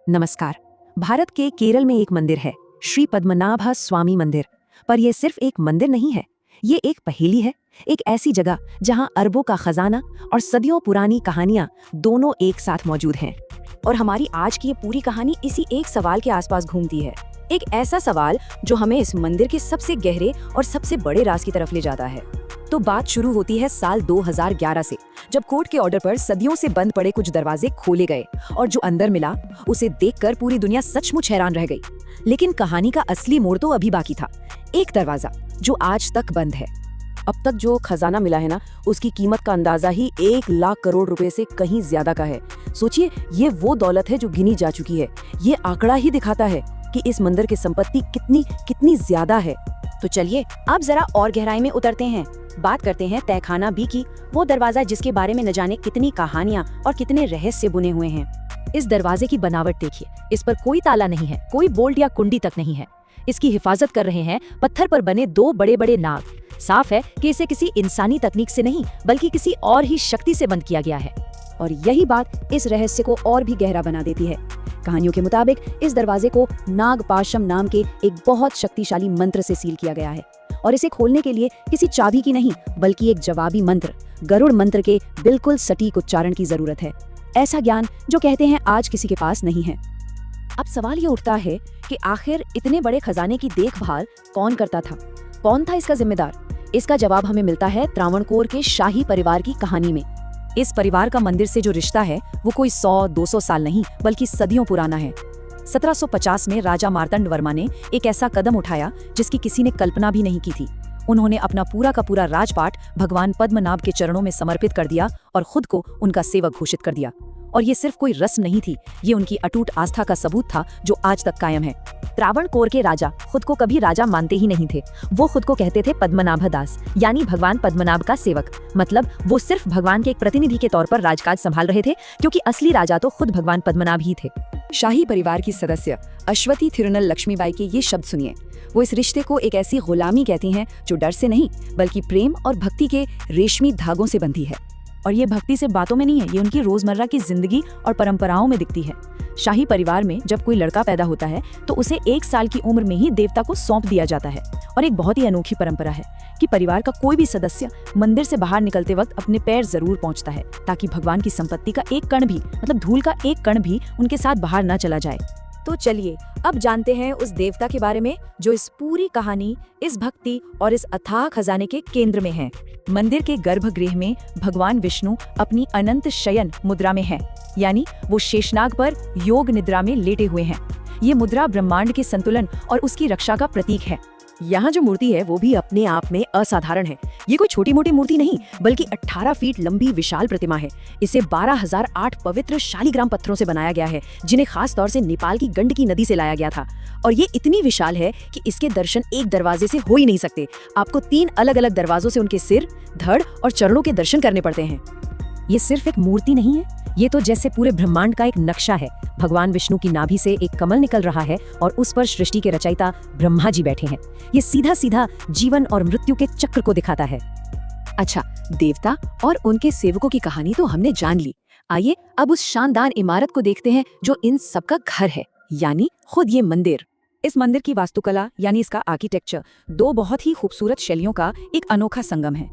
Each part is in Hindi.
नमस्कार। भारत के केरल में एक मंदिर है, श्री पद्मनाभ स्वामी मंदिर। पर यह सिर्फ एक मंदिर नहीं है, ये एक पहेली है। एक ऐसी जगह जहां अरबों का खजाना और सदियों पुरानी कहानियां दोनों एक साथ मौजूद हैं। और हमारी आज की ये पूरी कहानी इसी एक सवाल के आसपास घूमती है। एक ऐसा सवाल जो हमें इस मंदिर के सबसे गहरे और सबसे बड़े राज की तरफ ले जाता है। तो बात शुरू होती है साल 2011 से, जब कोर्ट के ऑर्डर पर सदियों से बंद पड़े कुछ दरवाजे खोले गए और जो अंदर मिला उसे देखकर पूरी दुनिया सचमुच हैरान रह गई। लेकिन कहानी का असली मोड़ तो अभी बाकी था। एक दरवाजा जो आज तक बंद है। अब तक जो खजाना मिला है ना, उसकी कीमत का अंदाजा ही 1 लाख करोड़ रुपए से कहीं ज्यादा का है। सोचिए, ये वो दौलत है जो गिनी जा चुकी है। ये आंकड़ा ही दिखाता है कि इस मंदिर की संपत्ति कितनी ज्यादा है। तो चलिए अब जरा और गहराई में उतरते हैं। बात करते हैं तहखाना बी की, वो दरवाजा जिसके बारे में न जाने कितनी कहानियां और कितने रहस्य बुने हुए हैं। इस दरवाजे की बनावट देखिए, इस पर कोई ताला नहीं है, कोई बोल्ट या कुंडी तक नहीं है। इसकी हिफाजत कर रहे हैं पत्थर पर बने 2 बड़े बड़े नाग। साफ है कि इसे किसी इंसानी तकनीक से नहीं बल्कि किसी और ही शक्ति से बंद किया गया है। और यही बात इस रहस्य को और भी गहरा बना देती है। कहानियों के मुताबिक इस दरवाजे को नागपाशम नाम के एक बहुत शक्तिशाली मंत्र से सील किया गया है और इसे खोलने के लिए किसी चाबी की नहीं बल्कि एक जवाबी मंत्र, गरुड़ मंत्र के बिल्कुल सटीक उच्चारण की जरूरत है। ऐसा ज्ञान जो कहते हैं आज किसी के पास नहीं है। अब सवाल ये उठता है कि आखिर इतने बड़े खजाने की देखभाल कौन करता था? कौन था इसका जिम्मेदार? इसका जवाब हमें मिलता है त्रावणकोर के शाही परिवार की कहानी में। इस परिवार का मंदिर से जो रिश्ता है वो कोई 100-200 साल नहीं बल्कि सदियों पुराना है। 1750 में राजा मार्तंड वर्मा ने एक ऐसा कदम उठाया जिसकी किसी ने कल्पना भी नहीं की थी। उन्होंने अपना पूरा का पूरा राजपाट भगवान पद्मनाभ के चरणों में समर्पित कर दिया और खुद को उनका सेवक घोषित कर दिया। और ये सिर्फ कोई रस्म नहीं थी, ये उनकी अटूट आस्था का सबूत था जो आज तक कायम है। त्रावणकोर के राजा खुद को कभी राजा मानते ही नहीं थे। वो खुद को कहते थे पद्मनाभ दास, यानी भगवान पद्मनाभ का सेवक। मतलब वो सिर्फ भगवान के एक प्रतिनिधि के तौर पर राजकाज संभाल रहे थे, क्योंकि असली राजा तो खुद भगवान पद्मनाभ ही थे। शाही परिवार की सदस्य अश्वती थिरुनल लक्ष्मीबाई के ये शब्द सुनिए। वो इस रिश्ते को एक ऐसी गुलामी कहती हैं जो डर से नहीं बल्कि प्रेम और भक्ति के रेशमी धागों से बंधी है। और ये भक्ति से बातों में नहीं है, ये उनकी रोजमर्रा की जिंदगी और परंपराओं में दिखती है। शाही परिवार में जब कोई लड़का पैदा होता है तो उसे 1 साल की उम्र में ही देवता को सौंप दिया जाता है। और एक बहुत ही अनोखी परंपरा है कि परिवार का कोई भी सदस्य मंदिर से बाहर निकलते वक्त अपने पैर जरूर पहुंचता है, ताकि भगवान की संपत्ति का एक कण भी, मतलब धूल का एक कण भी उनके साथ बाहर न चला जाए। तो चलिए अब जानते हैं उस देवता के बारे में जो इस पूरी कहानी, इस भक्ति और इस अथाह खजाने के केंद्र में है। मंदिर के गर्भगृह में भगवान विष्णु अपनी अनंत शयन मुद्रा में हैं, यानी वो शेषनाग पर योग निद्रा में लेटे हुए हैं। ये मुद्रा ब्रह्मांड के संतुलन और उसकी रक्षा का प्रतीक है। यहाँ जो मूर्ति है वो भी अपने आप में असाधारण है। ये कोई छोटी मोटी मूर्ति नहीं बल्कि 18 फीट लंबी विशाल प्रतिमा है। इसे 12,008 पवित्र शालिग्राम पत्थरों से बनाया गया है, जिन्हें खास तौर से नेपाल की गंडकी नदी से लाया गया था। और ये इतनी विशाल है कि इसके दर्शन एक दरवाजे से हो ही नहीं सकते। आपको 3 अलग अलग दरवाजों से उनके सिर, धड़ और चरणों के दर्शन करने पड़ते हैं। ये सिर्फ एक मूर्ति नहीं है, ये तो जैसे पूरे ब्रह्मांड का एक नक्शा है। भगवान विष्णु की नाभि से एक कमल निकल रहा है और उस पर सृष्टि के रचयिता ब्रह्मा जी बैठे हैं। ये सीधा सीधा जीवन और मृत्यु के चक्र को दिखाता है। अच्छा, देवता और उनके सेवकों की कहानी तो हमने जान ली। आइए अब उस शानदार इमारत को देखते हैं जो इन सबका घर है, यानी खुद ये मंदिर। इस मंदिर की वास्तुकला यानी इसका आर्किटेक्चर 2 बहुत ही खूबसूरत शैलियों का एक अनोखा संगम है।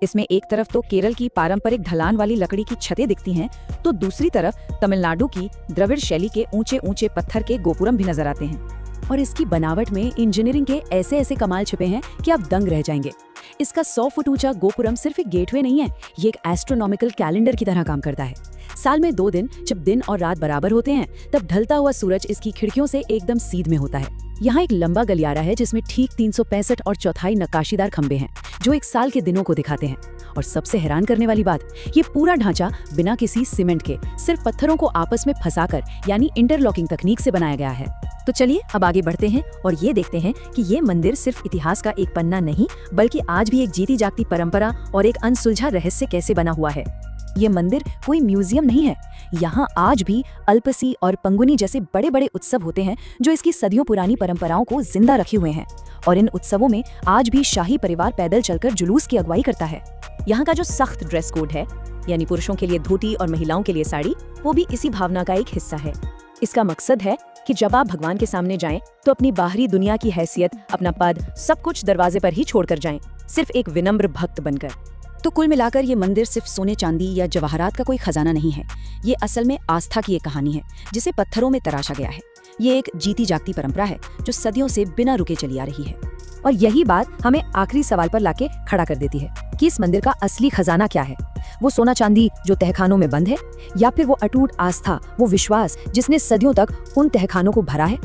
इसमें एक तरफ तो केरल की पारंपरिक ढलान वाली लकड़ी की छतें दिखती हैं, तो दूसरी तरफ तमिलनाडु की द्रविड़ शैली के ऊंचे ऊंचे पत्थर के गोपुरम भी नजर आते हैं। और इसकी बनावट में इंजीनियरिंग के ऐसे ऐसे कमाल छिपे हैं कि आप दंग रह जाएंगे। इसका 100 फुट ऊंचा गोपुरम सिर्फ एक गेटवे नहीं है, ये एक एस्ट्रोनॉमिकल कैलेंडर की तरह काम करता है। साल में 2 दिन, जब दिन और रात बराबर होते हैं, तब ढलता हुआ सूरज इसकी खिड़कियों से एकदम सीध में होता है। यहाँ एक लंबा गलियारा है जिसमें ठीक 365 और चौथाई नक्काशीदार खंबे हैं जो 1 साल के दिनों को दिखाते हैं। और सबसे हैरान करने वाली बात, ये पूरा ढांचा बिना किसी सीमेंट के सिर्फ पत्थरों को आपस में फंसाकर यानी इंटरलॉकिंग तकनीक से बनाया गया है। तो चलिए अब आगे बढ़ते हैं और ये देखते हैं कि ये मंदिर सिर्फ इतिहास का एक पन्ना नहीं बल्कि आज भी एक जीती जागती परंपरा और एक अनसुलझा रहस्य कैसे बना हुआ है। ये मंदिर कोई म्यूजियम नहीं है, यहाँ आज भी अल्पसी और पंगुनी जैसे बड़े बड़े उत्सव होते हैं जो इसकी सदियों पुरानी परंपराओं को जिंदा रखे हुए हैं। और इन उत्सवों में आज भी शाही परिवार पैदल चलकर जुलूस की अगुवाई करता है। यहाँ का जो सख्त ड्रेस कोड है, यानी पुरुषों के लिए धोती और महिलाओं के लिए साड़ी, वो भी इसी भावना का एक हिस्सा है। इसका मकसद है कि जब आप भगवान के सामने जाएं तो अपनी बाहरी दुनिया की हैसियत, अपना पद, सब कुछ दरवाजे पर ही छोड़कर जाएं, सिर्फ एक विनम्र भक्त बनकर। तो कुल मिलाकर ये मंदिर सिर्फ सोने चांदी या जवाहरात का कोई खजाना नहीं है। ये असल में आस्था की एक कहानी है जिसे पत्थरों में तराशा गया है। ये एक जीती जागती परंपरा है जो सदियों से बिना रुके चली आ रही है। और यही बात हमें आखिरी सवाल पर लाके खड़ा कर देती है कि इस मंदिर का असली खजाना क्या है। वो सोना चांदी जो तहखानों में बंद है, या फिर वो अटूट आस्था, वो विश्वास जिसने सदियों तक उन तहखानों को भरा है।